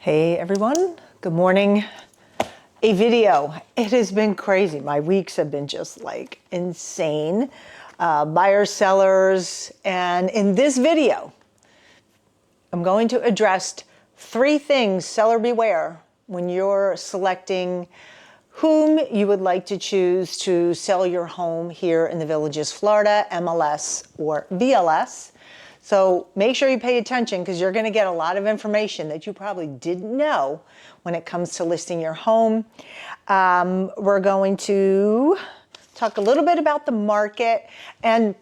Hey everyone, good morning. A video. It has been crazy. My weeks have been just like insane. Buyers, sellers, and in this video, I'm going to address 3 things, seller beware, when you're selecting whom you would like to choose to sell your home here in the Villages, Florida, MLS or VLS. So make sure you pay attention because you're going to get a lot of information that you probably didn't know when it comes to listing your home. We're going to talk a little bit about the market, and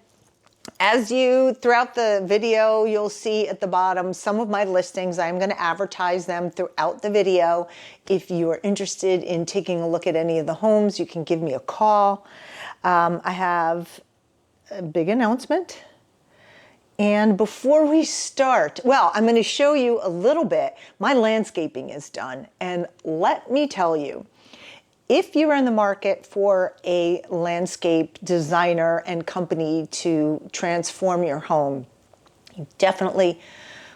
throughout the video, you'll see at the bottom some of my listings. I'm going to advertise them throughout the video. If you are interested in taking a look at any of the homes, you can give me a call. I have a big announcement. And before we start, well, I'm going to show you a little bit. My landscaping is done. And let me tell you, if you're in the market for a landscape designer and company to transform your home, you definitely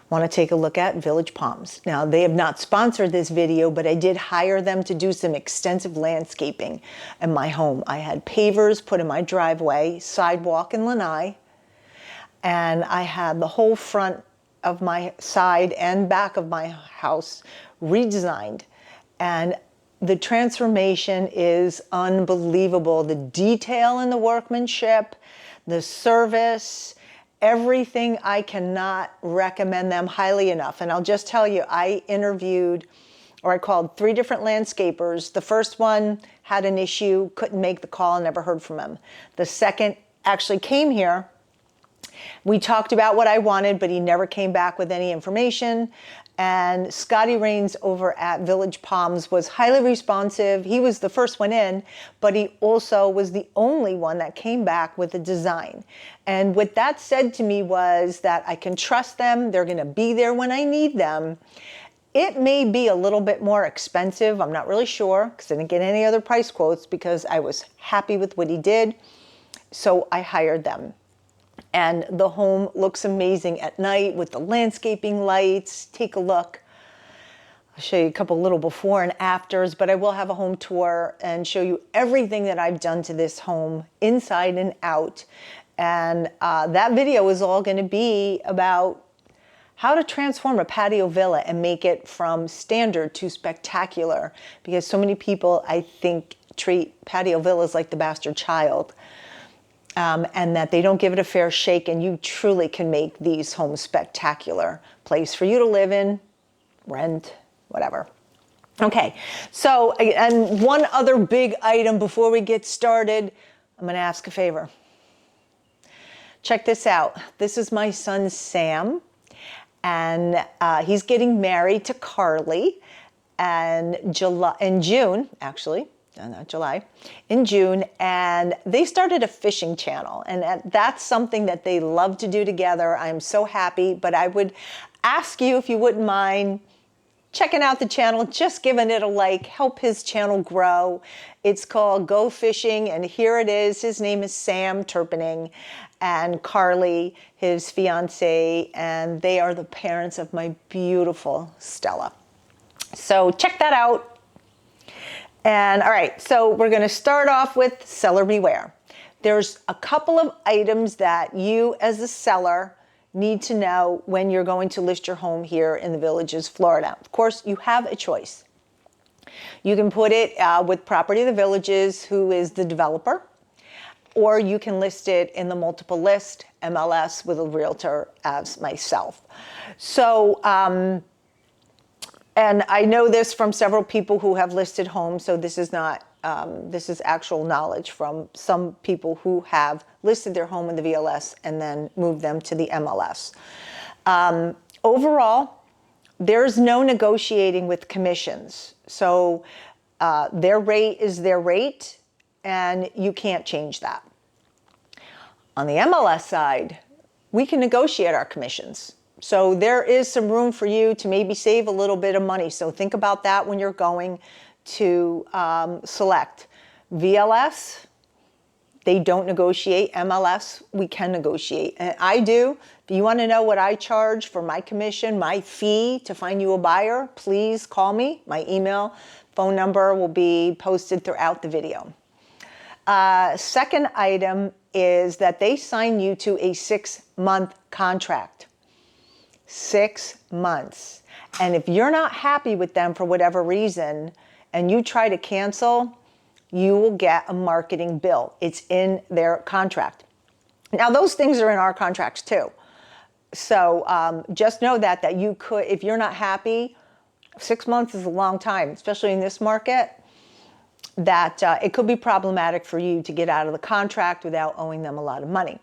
want to take a look at Village Palms. Now, they have not sponsored this video, but I did hire them to do some extensive landscaping in my home. I had pavers put in my driveway, sidewalk and lanai, and I had the whole front of my side and back of my house redesigned. And the transformation is unbelievable. The detail in the workmanship, the service, everything. I cannot recommend them highly enough. And I'll just tell you, I called 3 different landscapers. The first one had an issue, couldn't make the call, never heard from him. The second actually came here. We talked about what I wanted, but he never came back with any information. And Scotty Rains over at Village Palms was highly responsive. He was the first one in, but he also was the only one that came back with a design. And what that said to me was that I can trust them. They're going to be there when I need them. It may be a little bit more expensive. I'm not really sure because I didn't get any other price quotes because I was happy with what he did. So I hired them. And the home looks amazing at night with the landscaping lights. Take a look. I'll show you a couple little before and afters, but I will have a home tour and show you everything that I've done to this home inside and out. And that video is all going to be about how to transform a patio villa and make it from standard to spectacular, because so many people, I think, treat patio villas like the bastard child. And that they don't give it a fair shake, and you truly can make these homes spectacular. Place for you to live in, rent, whatever. Okay, so, and one other big item before we get started, I'm going to ask a favor. Check this out. This is my son, Sam, and he's getting married to Carly in June, actually. Not July, in June, and they started a fishing channel, and that's something that they love to do together. I'm so happy, but I would ask you if you wouldn't mind checking out the channel, just giving it a like, help his channel grow. It's called Go Fishing, and here it is. His name is Sam Turpening, and Carly, his fiance, and they are the parents of my beautiful Stella. So check that out. And all right, so we're going to start off with seller beware. There's a couple of items that you as a seller need to know when you're going to list your home here in the Villages, Florida. Of course, you have a choice. You can put it with Property of the Villages, who is the developer, or you can list it in the multiple list, MLS, with a realtor as myself. So, and I know this from several people who have listed homes, so this is not, this is actual knowledge from some people who have listed their home in the VLS and then moved them to the MLS. Overall, there's no negotiating with commissions. So their rate is their rate, and you can't change that. On the MLS side, we can negotiate our commissions. So there is some room for you to maybe save a little bit of money. So think about that when you're going to select. VLS, they don't negotiate. MLS, we can negotiate. And I do. If you want to know what I charge for my commission, my fee to find you a buyer, please call me. My email, phone number will be posted throughout the video. Second item is that they sign you to a 6-month contract. 6 months. And if you're not happy with them for whatever reason and you try to cancel, you will get a marketing bill. It's in their contract. Now, those things are in our contracts too. So just know that you could, if you're not happy, 6 months is a long time, especially in this market, that it could be problematic for you to get out of the contract without owing them a lot of money.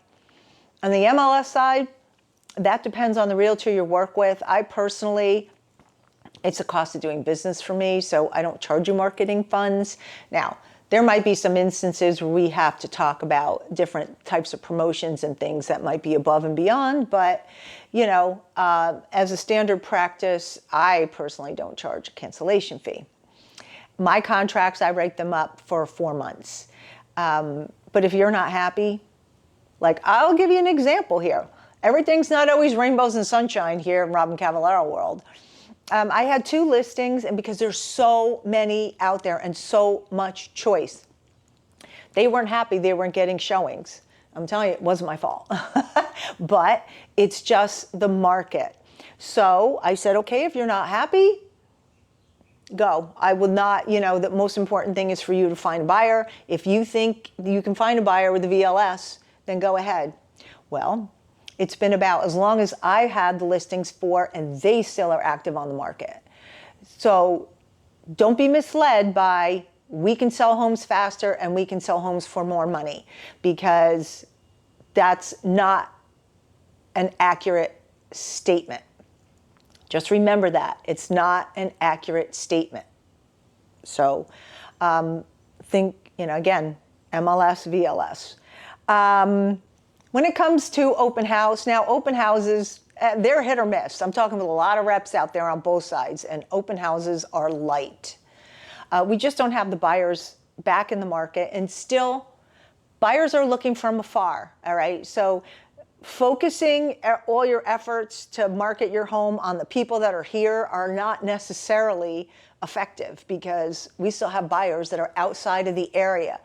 On the MLS side, that depends on the realtor you work with. I personally, it's a cost of doing business for me, so I don't charge you marketing funds. Now, there might be some instances where we have to talk about different types of promotions and things that might be above and beyond, but as a standard practice, I personally don't charge a cancellation fee. My contracts, I write them up for 4 months. But if you're not happy, like I'll give you an example here. Everything's not always rainbows and sunshine here in Robyn Cavallaro world. I had 2 listings, and because there's so many out there and so much choice, they weren't happy. They weren't getting showings. I'm telling you, it wasn't my fault. But it's just the market. So I said, okay, if you're not happy, go. I will not, the most important thing is for you to find a buyer. If you think you can find a buyer with a VLS, then go ahead. Well, it's been about as long as I had the listings for, and they still are active on the market. So don't be misled by we can sell homes faster and we can sell homes for more money, because that's not an accurate statement. Just remember that. It's not an accurate statement. So think, again, MLS, VLS. When it comes to open house, now open houses, they're hit or miss. I'm talking with a lot of reps out there on both sides, and open houses are light. We just don't have the buyers back in the market, and still buyers are looking from afar, all right? So focusing all your efforts to market your home on the people that are here are not necessarily effective, because we still have buyers that are outside of the area.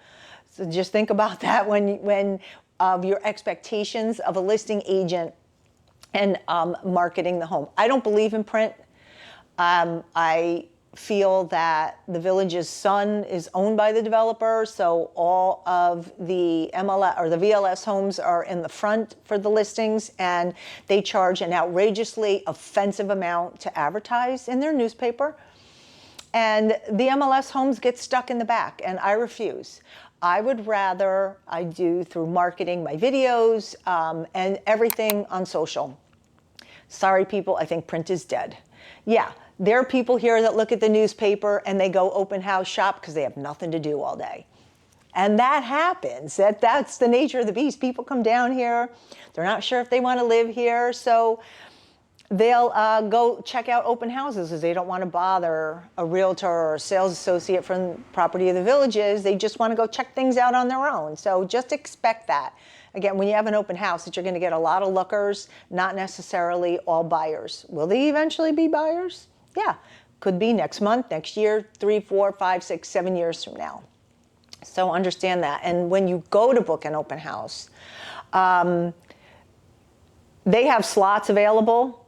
So just think about that when of your expectations of a listing agent and marketing the home. I don't believe in print. I feel that the Village's son is owned by the developer, so all of the MLS or the VLS homes are in the front for the listings, and they charge an outrageously offensive amount to advertise in their newspaper. And the MLS homes get stuck in the back, and I refuse. I would rather I do through marketing my videos and everything on social. Sorry, people, I think print is dead. Yeah, there are people here that look at the newspaper and they go open house shop because they have nothing to do all day. And that happens. That's the nature of the beast. People come down here. They're not sure if they want to live here. So they'll go check out open houses because they don't want to bother a realtor or a sales associate from Property of the Villages. They just want to go check things out on their own. So just expect that. Again, when you have an open house, that you're going to get a lot of lookers, not necessarily all buyers. Will they eventually be buyers? Yeah, could be next month, next year, 3, 4, 5, 6, 7 years from now. So understand that. And when you go to book an open house, they have slots available,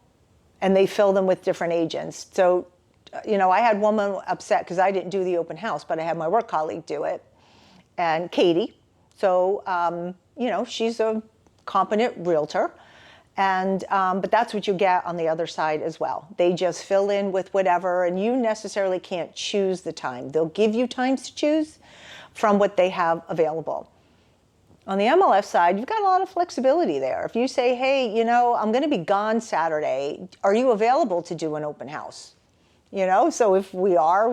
and they fill them with different agents. So, I had one woman upset because I didn't do the open house, but I had my work colleague do it, and Katie. So, she's a competent realtor, and but that's what you get on the other side as well. They just fill in with whatever, and you necessarily can't choose the time. They'll give you times to choose from what they have available. On the MLS side, you've got a lot of flexibility there. If you say, hey, I'm going to be gone Saturday, are you available to do an open house? So if we are,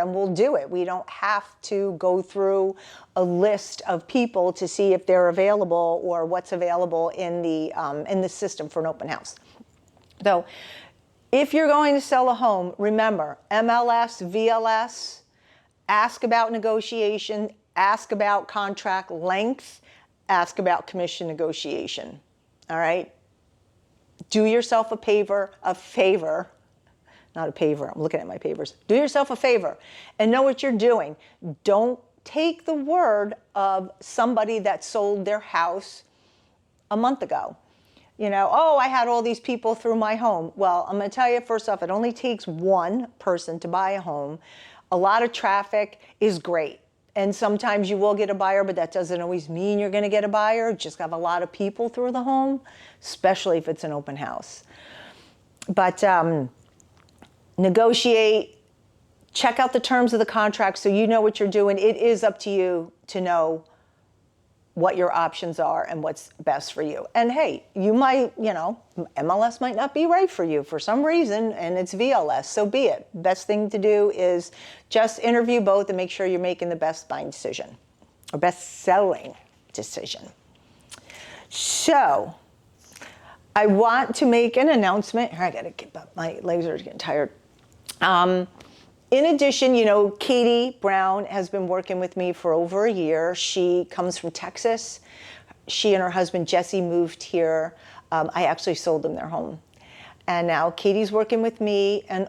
and we'll do it. We don't have to go through a list of people to see if they're available or what's available in the system for an open house. So if you're going to sell a home, remember, MLS, VLS, ask about negotiation, ask about contract length, ask about commission negotiation. All right? Do yourself a favor, not a paver, I'm looking at my pavers. Do yourself a favor and know what you're doing. Don't take the word of somebody that sold their house a month ago. You know, oh, I had all these people through my home. Well, I'm going to tell you, first off, it only takes one person to buy a home. A lot of traffic is great. And sometimes you will get a buyer, but that doesn't always mean you're going to get a buyer. Just have a lot of people through the home, especially if it's an open house. But negotiate, check out the terms of the contract so you know what you're doing. It is up to you to know what your options are and what's best for you. And hey, you might, you know, MLS might not be right for you for some reason, and it's VLS, so be it. Best thing to do is just interview both and make sure you're making the best buying decision or best selling decision. So I want to make an announcement. Here, I gotta get up, my legs are getting tired. In addition, you know, Katie Brown has been working with me for over a year. She comes from Texas. She and her husband, Jesse, moved here. I actually sold them their home. And now Katie's working with me. And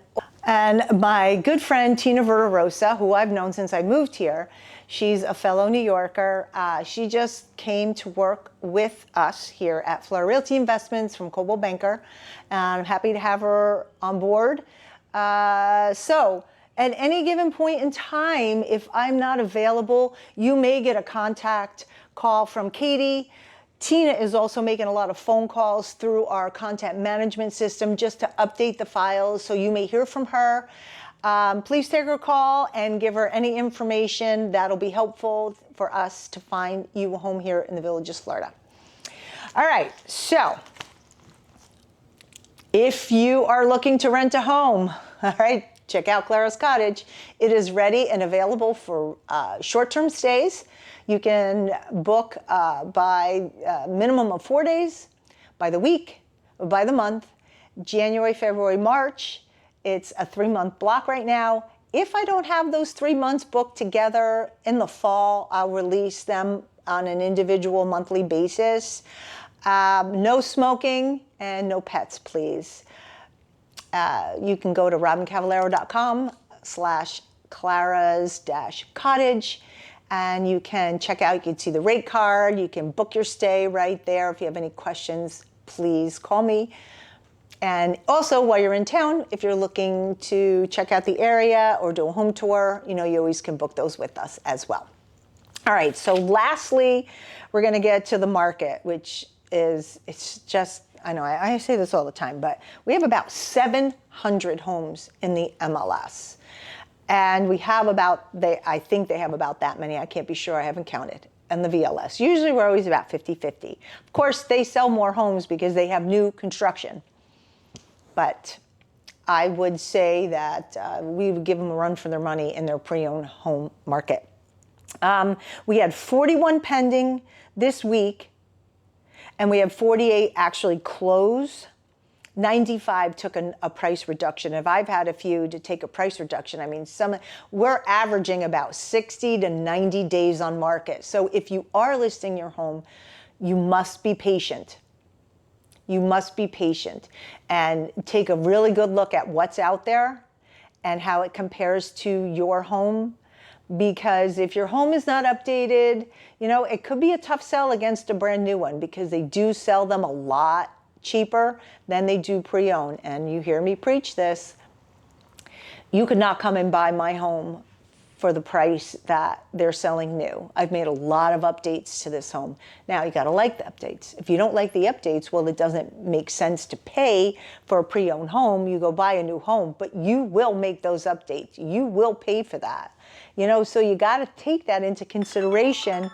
my good friend, Tina Verderosa, who I've known since I moved here, she's a fellow New Yorker. She just came to work with us here at Florida Realty Investments from Coldwell Banker. And I'm happy to have her on board. So at any given point in time, if I'm not available, you may get a contact call from Katie. Tina is also making a lot of phone calls through our content management system just to update the files, so you may hear from her. Please take her call and give her any information that'll be helpful for us to find you a home here in the Villages, Florida. All right, so if you are looking to rent a home, all right, check out Clara's Cottage. It is ready and available for short-term stays. You can book by minimum of 4 days, by the week, by the month, January, February, March. It's a 3-month block right now. If I don't have those 3 months booked together in the fall, I'll release them on an individual monthly basis. No smoking and no pets, please. You can go to robyncavallaro.com/Clara's-cottage, and you can check out, you can see the rate card, you can book your stay right there. If you have any questions, please call me. And also, while you're in town, if you're looking to check out the area or do a home tour, you know, you always can book those with us as well. All right, so lastly, we're gonna get to the market, which is, it's just, I know I say this all the time, but we have about 700 homes in the MLS. And we have about, I think they have about that many, I can't be sure, I haven't counted, and the VLS. Usually we're always about 50-50. Of course, they sell more homes because they have new construction. But I would say that we would give them a run for their money in their pre-owned home market. We had 41 pending this week, and we have 48 actually close. 95 took a price reduction. If I've had a few to take a price reduction, I mean, we're averaging about 60 to 90 days on market. So if you are listing your home, you must be patient. You must be patient and take a really good look at what's out there and how it compares to your home. Because if your home is not updated, you know, it could be a tough sell against a brand new one, because they do sell them a lot cheaper than they do pre-owned. And you hear me preach this. You could not come and buy my home for the price that they're selling new. I've made a lot of updates to this home. Now, you gotta like the updates. If you don't like the updates, well, it doesn't make sense to pay for a pre-owned home. You go buy a new home, but you will make those updates. You will pay for that. You know, so you gotta take that into consideration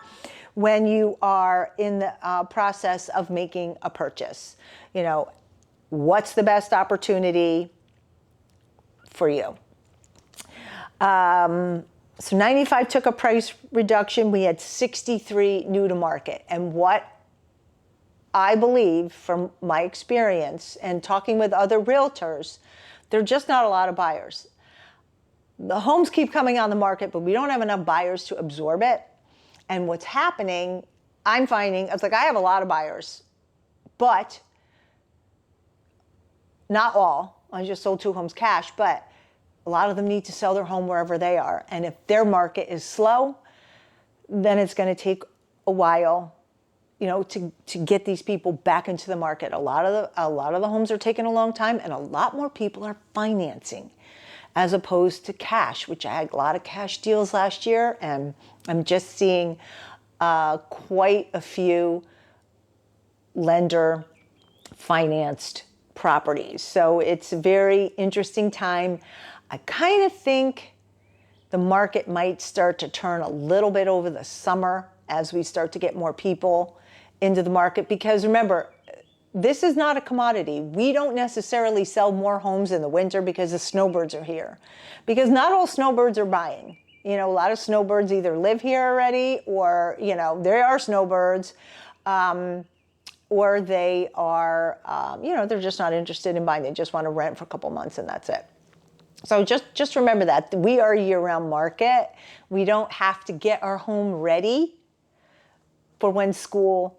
when you are in the process of making a purchase. You know, what's the best opportunity for you? So 95 took a price reduction. We had 63 new to market. And what I believe from my experience and talking with other realtors, there are just not a lot of buyers. The homes keep coming on the market, but we don't have enough buyers to absorb it. And what's happening, I'm finding, it's like I have a lot of buyers, but not all. I just sold 2 homes cash, but a lot of them need to sell their home wherever they are. And if their market is slow, then it's going to take a while, you know, to get these people back into the market. A lot of the homes are taking a long time, and a lot more people are financing as opposed to cash, which I had a lot of cash deals last year, and I'm just seeing quite a few lender financed properties. So it's a very interesting time. I kind of think the market might start to turn a little bit over the summer as we start to get more people into the market, because remember, this is not a commodity. We don't necessarily sell more homes in the winter because the snowbirds are here, because not all snowbirds are buying. You know, a lot of snowbirds either live here already, or, you know, there are snowbirds, or they are, you know, they're just not interested in buying. They just want to rent for a couple months and that's it. So just remember that we are a year-round market. We don't have to get our home ready for when school,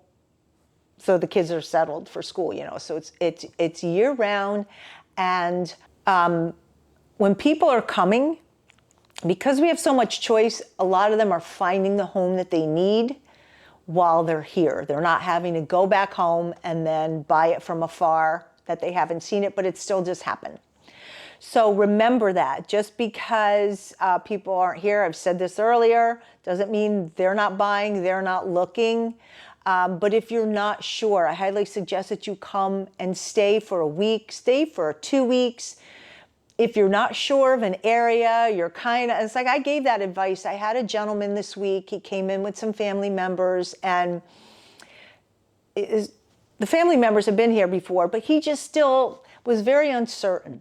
so the kids are settled for school, you know. So it's year-round, and when people are coming, because we have so much choice, a lot of them are finding the home that they need while they're here. They're not having to go back home and then buy it from afar that they haven't seen it, but it still just happened. So remember that just because people aren't here, I've said this earlier, doesn't mean they're not buying, they're not looking. But if you're not sure, I highly suggest that you come and stay for a week, stay for 2 weeks. If you're not sure of an area, you're kind of, it's like I gave that advice. I had a gentleman this week, he came in with some family members, and the family members have been here before, but he just still was very uncertain.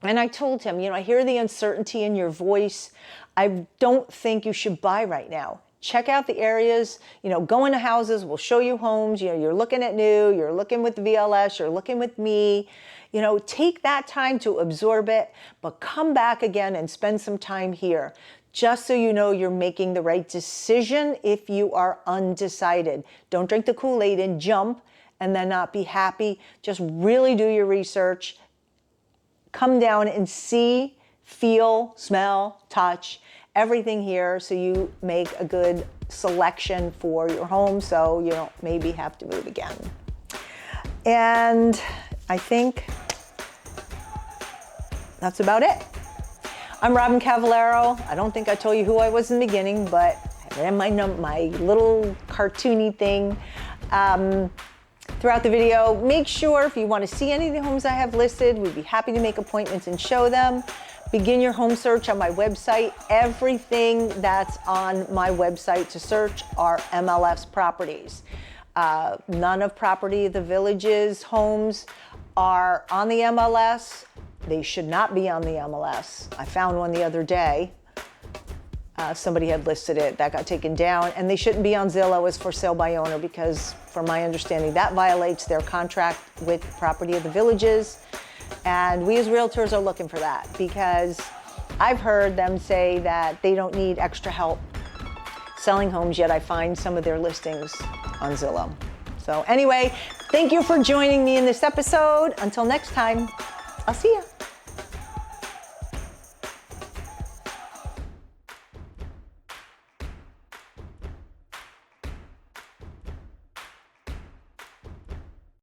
And I told him, you know, I hear the uncertainty in your voice. I don't think you should buy right now. Check out the areas, you know, go into houses, we'll show you homes. You know, you're looking at new, you're looking with VLS, you're looking with me. You know, take that time to absorb it, but come back again and spend some time here, just so you know you're making the right decision if you are undecided. Don't drink the Kool-Aid and jump and then not be happy. Just really do your research. Come down and see, feel, smell, touch everything here, so you make a good selection for your home, so you don't maybe have to move again. And I think that's about it. I'm Robyn Cavallaro. I don't think I told you who I was in the beginning, but I ran my little cartoony thing throughout the video. Make sure if you want to see any of the homes I have listed, we'd be happy to make appointments and show them. Begin your home search on my website. Everything that's on my website to search are MLS properties. None of Property of the Village's homes are on the MLS. They should not be on the MLS. I found one the other day. Somebody had listed it, that got taken down, and they shouldn't be on Zillow as for sale by owner, because from my understanding, that violates their contract with Property of the Villages. And we as realtors are looking for that, because I've heard them say that they don't need extra help selling homes, yet I find some of their listings on Zillow. So anyway, thank you for joining me in this episode. Until next time, I'll see you.